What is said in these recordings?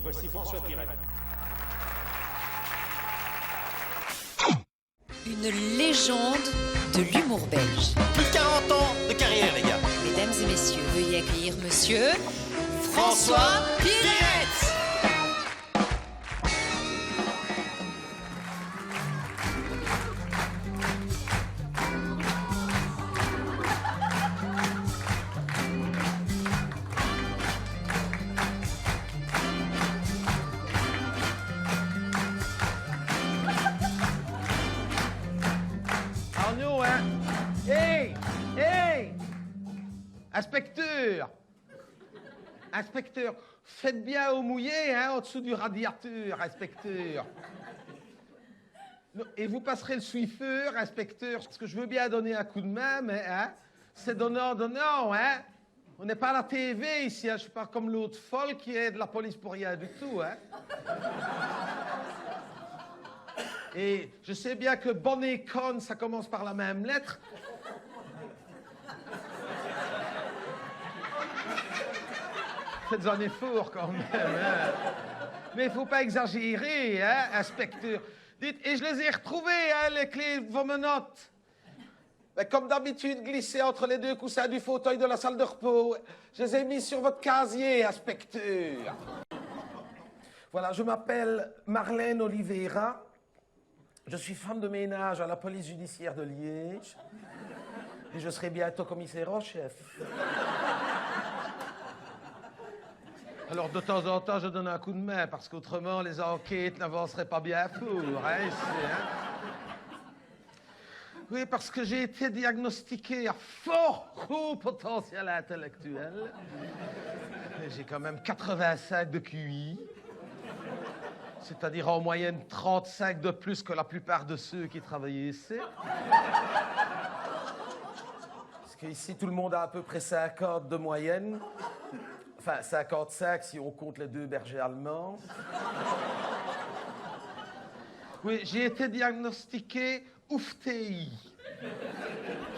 Voici François Pirette. Une légende de l'humour belge. Plus de 40 ans de carrière, les gars. Mesdames et messieurs, veuillez accueillir monsieur François Pirette. Arnaud, hein? Hey! Hey! Inspecteur! Inspecteur, faites bien au mouillé, hein, en dessous du radiateur, inspecteur. Non, et vous passerez le suifeur, inspecteur, parce que je veux bien donner un coup de main, mais, hein, c'est donnant, hein? On n'est pas à la TV ici, hein, je suis pas comme l'autre folle qui est de la police pour rien du tout, hein? Et je sais bien que bonne et conne, ça commence par la même lettre. Faites un effort quand même, hein. Mais il faut pas exagérer, hein, inspecteur. Dites, et je les ai retrouvés, hein, les clés de vos menottes. Mais comme d'habitude, glissées entre les deux coussins du fauteuil de la salle de repos. Je les ai mis sur votre casier, inspecteur. Voilà, je m'appelle Marlène Oliveira. Je suis femme de ménage à la police judiciaire de Liège. Et je serai bientôt commissaire en chef. Alors, de temps en temps, je donne un coup de main, parce qu'autrement, les enquêtes n'avanceraient pas bien fort, hein, ici, hein. Oui, parce que j'ai été diagnostiqué à fort haut potentiel intellectuel. Et j'ai quand même 85 de QI. C'est-à-dire en moyenne 35 de plus que la plupart de ceux qui travaillaient ici. Parce qu'ici, tout le monde a à peu près 50 de moyenne. Enfin, 55 si on compte les deux bergers allemands. Oui, j'ai été diagnostiqué ouf-TI.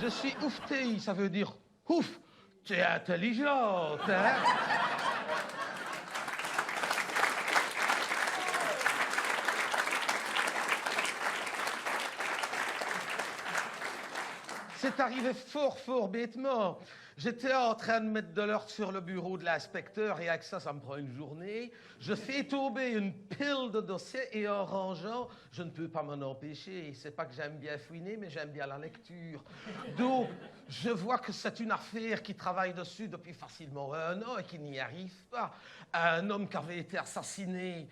Je suis ouf-TI, ça veut dire ouf, t'es intelligente, hein? C'est arrivé fort bêtement. J'étais en train de mettre de l'ordre sur le bureau de l'inspecteur et avec ça, ça me prend une journée. Je fais tomber une pile de dossiers et en rangeant, je ne peux pas m'en empêcher. C'est pas que j'aime bien fouiner, mais j'aime bien la lecture. Donc, je vois que c'est une affaire qui travaille dessus depuis facilement 1 an et qui n'y arrive pas. Un homme qui avait été assassiné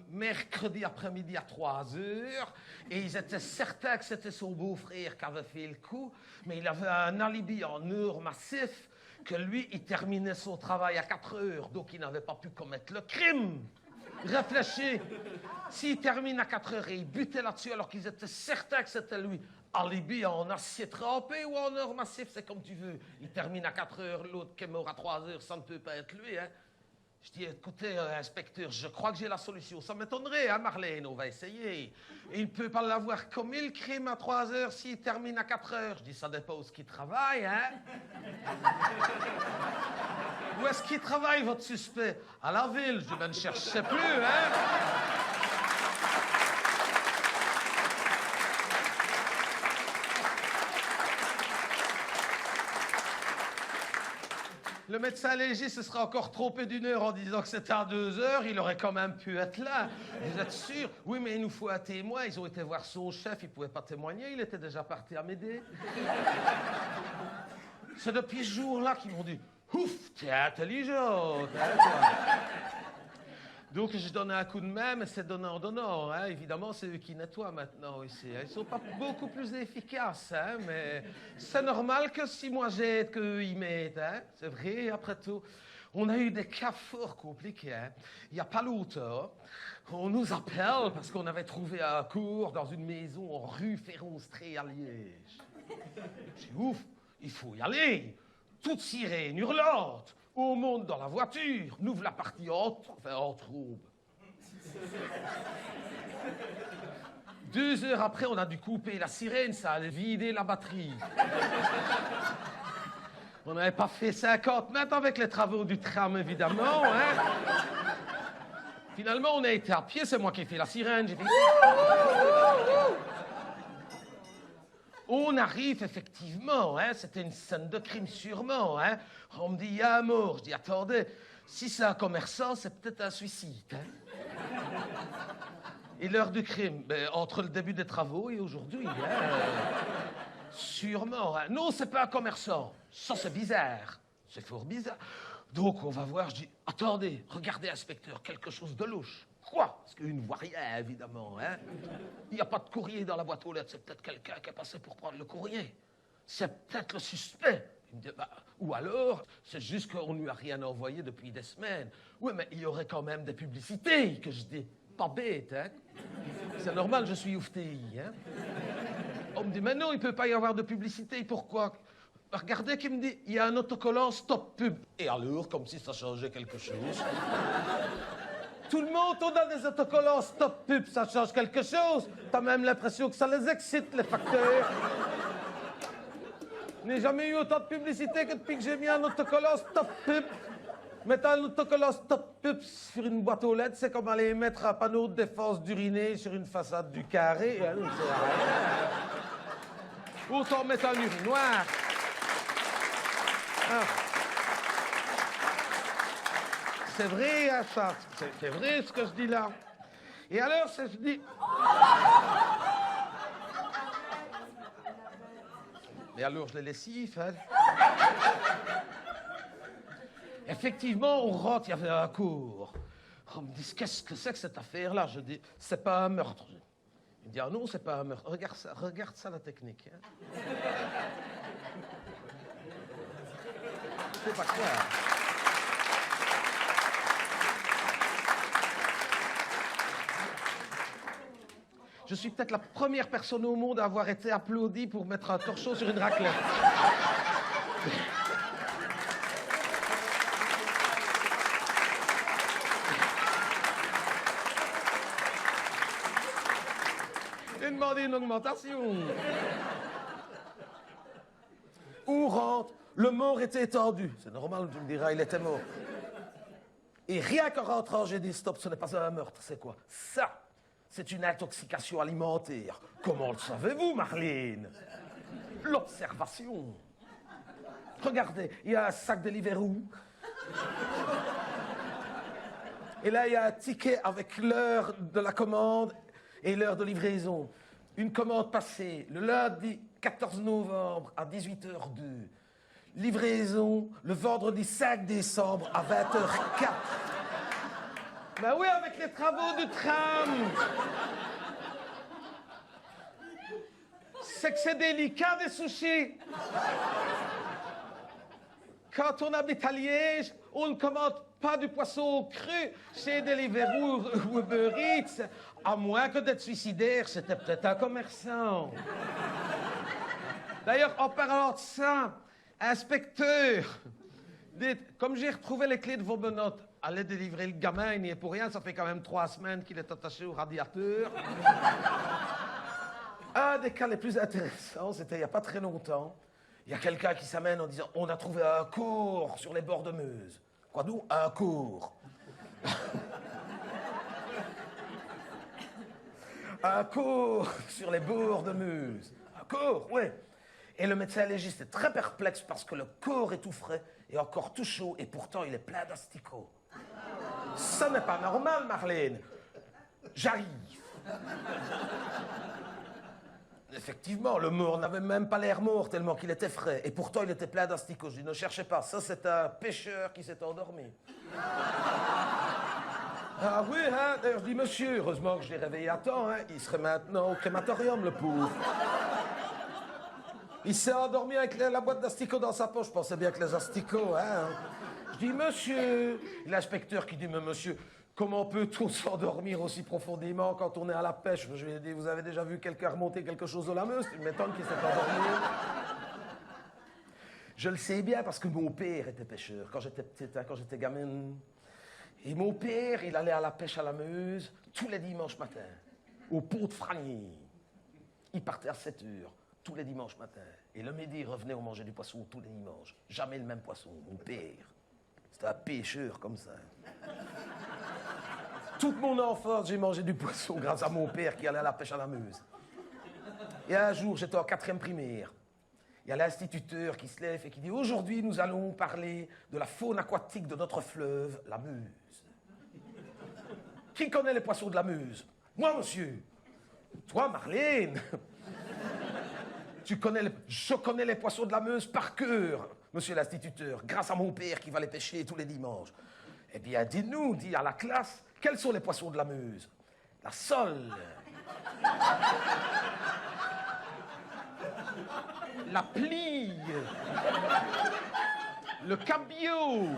mercredi après-midi à 3 heures et ils étaient certains que c'était son beau-frère qui avait fait le coup, mais il avait un alibi en heures massif que lui, il terminait son travail à 4 heures, donc il n'avait pas pu commettre le crime. Réfléchis. S'il termine à 4 heures et il butait là-dessus alors qu'ils étaient certains que c'était lui, alibi en acier trempé ou en heures massif, c'est comme tu veux. Il termine à 4 heures, l'autre qui est mort à 3 heures, ça ne peut pas être lui, hein. Je dis, écoutez, inspecteur, je crois que j'ai la solution. Ça m'étonnerait, hein, Marlène, on va essayer. Et il ne peut pas l'avoir commis, le crime, à 3 heures s'il termine à 4 heures. Je dis, ça dépend où est-ce qu'il travaille, hein. Où est-ce qu'il travaille, votre suspect? À la ville. Je dis, ben, ne cherchez plus, hein. Le médecin légiste se serait encore trompé d'1 heure en disant que c'était à 2 heures. Il aurait quand même pu être là. Vous êtes sûr? Oui, mais il nous faut un témoin. Ils ont été voir son chef. Il ne pouvait pas témoigner. Il était déjà parti à m'aider. C'est depuis ce jour-là qu'ils m'ont dit « Ouf, t'es intelligente, hein, toi. » Donc, je donne un coup de main, mais c'est donnant, hein. Évidemment, c'est eux qui nettoient maintenant ici. Ils sont pas beaucoup plus efficaces, hein, mais c'est normal que si moi j'aide, qu'eux ils m'aident, hein. C'est vrai, après tout. On a eu des cas fort compliqués, hein. Il n'y a pas longtemps, on nous appelle parce qu'on avait trouvé un cours dans une maison en rue Ferronstrée à Liège. C'est ouf, il faut y aller. Toute sirène hurlante. On monte dans la voiture, nous voilà partis en trouble. 2 heures après, on a dû couper la sirène, ça allait vider la batterie. On n'avait pas fait 50 mètres avec les travaux du tram, évidemment, hein. Finalement, on a été à pied, c'est moi qui ai fait la sirène. J'ai fait... On arrive effectivement, hein, c'était une scène de crime sûrement. Hein. On me dit, il y a un mort. Je dis, attendez, si c'est un commerçant, c'est peut-être un suicide. Hein. Et l'heure du crime, ben, entre le début des travaux et aujourd'hui. Hein, sûrement. Hein. Non, c'est pas un commerçant. Ça, c'est bizarre. C'est fort bizarre. Donc, on va voir, je dis, attendez, regardez, inspecteur, quelque chose de louche. Quoi? Parce qu'il ne voit rien, évidemment. Hein? Il n'y a pas de courrier dans la boîte aux lettres. C'est peut-être quelqu'un qui est passé pour prendre le courrier. C'est peut-être le suspect. Il me dit, bah, ou alors, c'est juste qu'on ne lui a rien envoyé depuis des semaines. Oui, mais il y aurait quand même des publicités, que je dis. Pas bête, hein? C'est normal, je suis oufti, hein? On me dit, mais non, il ne peut pas y avoir de publicité. Pourquoi? Regardez qui me dit, il y a un autocollant stop pub. Et alors, comme si ça changeait quelque chose. Tout le monde, on a des autocollants stop pub, ça change quelque chose. T'as même l'impression que ça les excite, les facteurs. Je n'ai jamais eu autant de publicité que depuis que j'ai mis un autocollant stop pub. Mettre un autocollant stop pub sur une boîte aux lettres, c'est comme aller mettre un panneau de défense d'uriner sur une façade du carré. Autant mettre un urinoir. Ah. C'est vrai, hein, ça. C'est vrai ce que je dis là. Et alors, je dis... Et alors, je les lessive, hein. Effectivement, on rentre, il y avait un cours. On me dit, qu'est-ce que c'est que cette affaire-là? Je dis, c'est pas un meurtre. Il me dit, ah non, c'est pas un meurtre. Regarde ça, la technique. Hein. C'est pas clair. Je suis peut-être la première personne au monde à avoir été applaudie pour mettre un torchon sur une raclette. J'ai demandé une augmentation. On rentre, le mort était étendu. C'est normal, tu me diras, il était mort. Et rien qu'en rentrant, j'ai dit, stop, ce n'est pas un meurtre, c'est quoi? Ça, c'est une intoxication alimentaire. Comment le savez-vous, Marlène? L'observation. Regardez, il y a un sac de Deliveroo. Et là, il y a un ticket avec l'heure de la commande et l'heure de livraison. Une commande passée le lundi 14 novembre à 18h02. Livraison le vendredi 5 décembre à 20h04. Ben oui, avec les travaux du tram. C'est que c'est délicat des sushis. Quand on habite à Liège, on ne commande pas du poisson cru chez Deliveroo ou Uber Eats, à moins que d'être suicidaire, c'était peut-être un commerçant. D'ailleurs, en parlant de ça, inspecteur, dites, comme j'ai retrouvé les clés de vos menottes, allez délivrer le gamin, il n'y est pour rien, ça fait quand même 3 semaines qu'il est attaché au radiateur. Un des cas les plus intéressants, c'était il n'y a pas très longtemps. Il y a quelqu'un qui s'amène en disant, on a trouvé un cours sur les bords de Meuse. Quoi donc? Un cours. Un cours sur les bords de Meuse. Un cours, oui. Et le médecin légiste est très perplexe parce que le corps est tout frais et encore tout chaud et pourtant il est plein d'asticots. Ça n'est pas normal, Marlène. J'arrive. Effectivement, le mort n'avait même pas l'air mort tellement qu'il était frais. Et pourtant, il était plein d'asticots. Je dis, ne cherchez pas, ça c'est un pêcheur qui s'est endormi. Ah oui, hein? D'ailleurs, je dis, monsieur, heureusement que je l'ai réveillé à temps, hein? Il serait maintenant au crématorium, le pauvre. Il s'est endormi avec la boîte d'asticots dans sa poche. Je pensais bien que les asticots, hein? Je dis, monsieur... L'inspecteur qui dit, mais monsieur... Comment peut-on s'endormir aussi profondément quand on est à la pêche? Je lui ai dit, vous avez déjà vu quelqu'un remonter quelque chose de la Meuse? Tu m'étonnes qu'il s'est endormi. Je le sais bien parce que mon père était pêcheur quand j'étais petite, hein, quand j'étais gamine. Et mon père, il allait à la pêche à la Meuse tous les dimanches matins, au pont de Fragny. Il partait à 7 heures, tous les dimanches matins. Et le midi, il revenait, on mangeait du poisson tous les dimanches. Jamais le même poisson, mon père. C'était un pêcheur comme ça. Toute mon enfance, j'ai mangé du poisson grâce à mon père qui allait à la pêche à la Meuse. Et un jour, j'étais en 4e primaire. Il y a l'instituteur qui se lève et qui dit « Aujourd'hui, nous allons parler de la faune aquatique de notre fleuve, la Meuse. » Qui connaît les poissons de la Meuse? Moi, monsieur. Toi, Marlène. Je connais les poissons de la Meuse par cœur, monsieur l'instituteur, grâce à mon père qui va les pêcher tous les dimanches. Eh bien, dis-nous, dis à la classe, quels sont les poissons de la Meuse? La sole. La plie. Le cabillaud.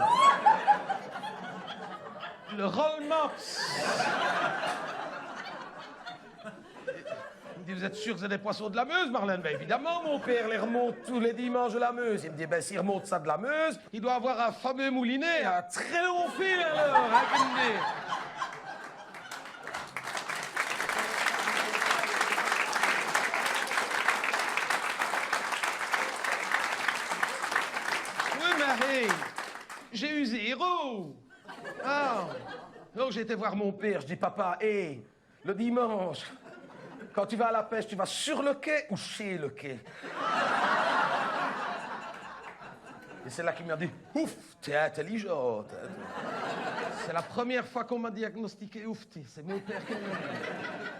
Le rollmops. Il me dit, vous êtes sûr que c'est des poissons de la Meuse, Marlène? Ben évidemment, mon père les remonte tous les dimanches de la Meuse. Il me dit, ben s'il remonte ça de la Meuse, il doit avoir un fameux moulinet, un très long fil alors, hein, qu'il me dit. Oui, Marie, j'ai eu 0. Ah. Donc j'ai été voir mon père, je dis, papa, hé, le dimanche, quand tu vas à la pêche, tu vas sur le quai ou chez le quai? Et c'est là qu'il m'a dit, ouf, t'es intelligente. C'est la première fois qu'on m'a diagnostiqué oufti. C'est mon père qui m'a dit.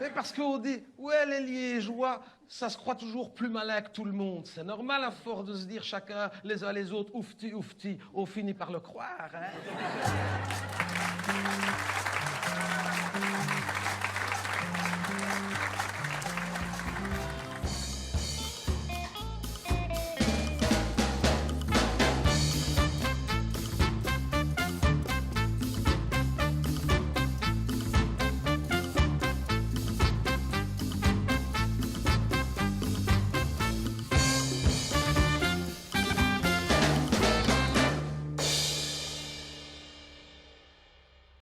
Mais parce qu'on dit, ouais, les Liégeois, ça se croit toujours plus malin que tout le monde. C'est normal, à force de se dire chacun, les uns les autres, oufti, oufti, on finit par le croire, hein.